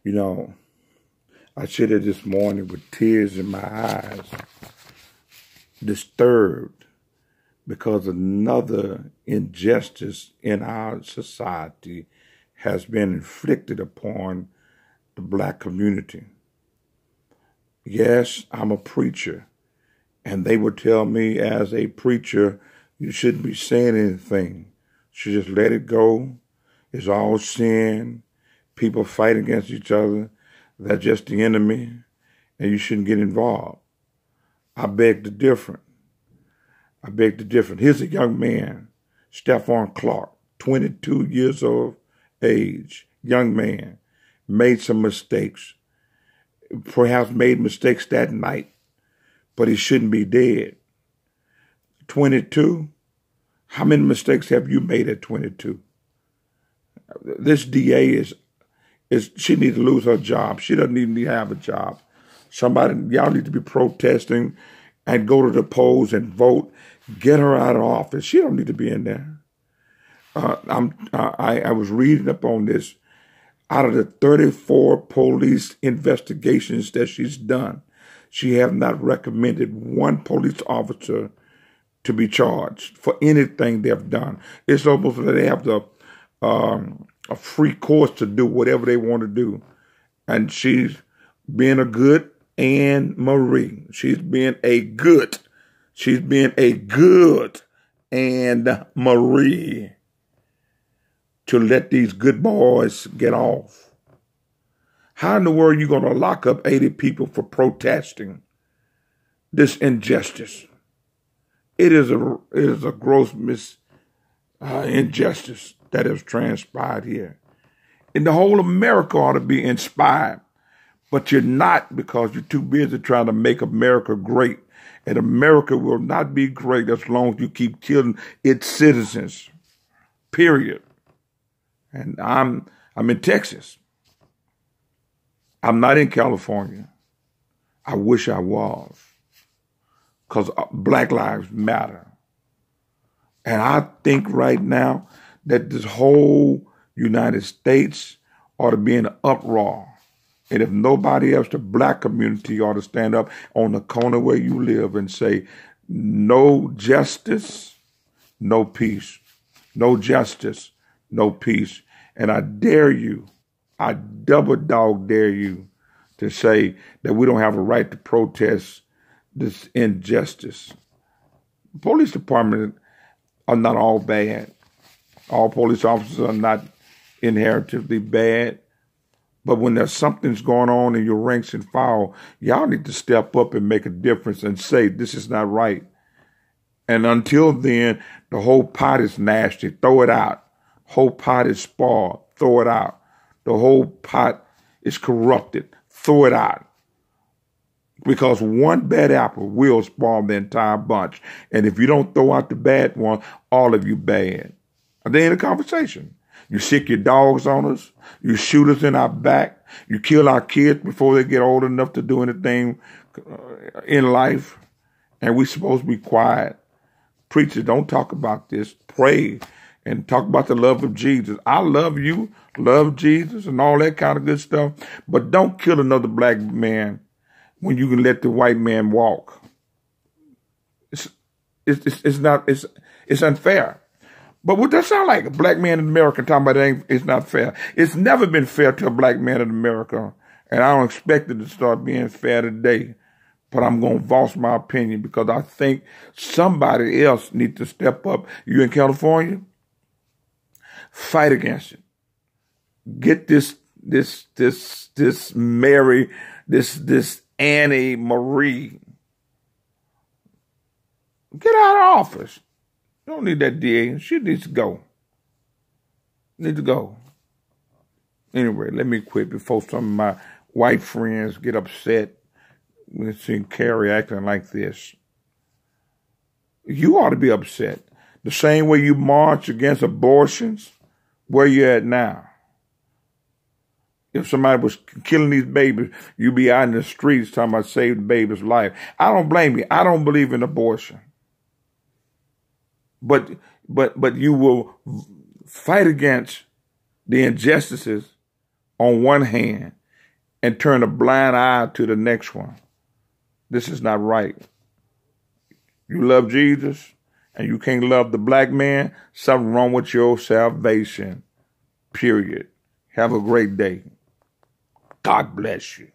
You know, I sit here this morning with tears in my eyes, disturbed because another injustice in our society has been inflicted upon the black community. Yes, I'm a preacher, and they would tell me as a preacher, you shouldn't be saying anything. You should just let it go. It's all sin. People fight against each other. They're just the enemy, and you shouldn't get involved. I beg to differ. Here's a young man, Stephon Clark, 22 years of age, young man, made some mistakes, perhaps made mistakes that night, but he shouldn't be dead. 22? How many mistakes have you made at 22? This DA she needs to lose her job. She doesn't even need to have a job. Y'all need to be protesting and go to the polls and vote. Get her out of office. She don't need to be in there. I was reading up on this. Out of the 34 police investigations that she's done, she has not recommended one police officer to be charged for anything they've done. It's almost like they have a free course to do whatever they want to do. And she's being a good Anne Marie. She's being a good Anne Marie to let these good boys get off. How in the world are you going to lock up 80 people for protesting this injustice? It is a gross injustice that has transpired here. And the whole America ought to be inspired. But you're not, because you're too busy trying to make America great. And America will not be great as long as you keep killing its citizens. Period. And I'm in Texas. I'm not in California. I wish I was. Because Black Lives Matter. And I think right now that this whole United States ought to be in an uproar. And if nobody else, the black community ought to stand up on the corner where you live and say, no justice, no peace. No justice, no peace. And I dare you, I double dog dare you to say that we don't have a right to protest this injustice. Police departments are not all bad. All police officers are not inherently bad. But when there's something's going on in your ranks and file, y'all need to step up and make a difference and say, this is not right. And until then, the whole pot is nasty. Throw it out. Whole pot is spoiled. Throw it out. The whole pot is corrupted. Throw it out. Because one bad apple will spoil the entire bunch. And if you don't throw out the bad one, all of you bad. And they in a conversation. You sick your dogs on us. You shoot us in our back. You kill our kids before they get old enough to do anything in life. And we're supposed to be quiet. Preachers, don't talk about this. Pray and talk about the love of Jesus. I love you, love Jesus, and all that kind of good stuff. But don't kill another black man when you can let the white man walk. It's unfair. But what that sound like? A black man in America talking about it's not fair. It's never been fair to a black man in America. And I don't expect it to start being fair today. But I'm going to voice my opinion because I think somebody else needs to step up. You in California? Fight against it. Get this Annie Marie. Get out of office. You don't need that DA. She needs to go. Anyway, let me quit before some of my white friends get upset when seeing Carrie acting like this. You ought to be upset. The same way you march against abortions, where you at now? If somebody was killing these babies, you'd be out in the streets talking about save the baby's life. I don't blame you. I don't believe in abortion. But you will fight against the injustices on one hand and turn a blind eye to the next one. This is not right. You love Jesus and you can't love the black man, something wrong with your salvation. Period. Have a great day. God bless you.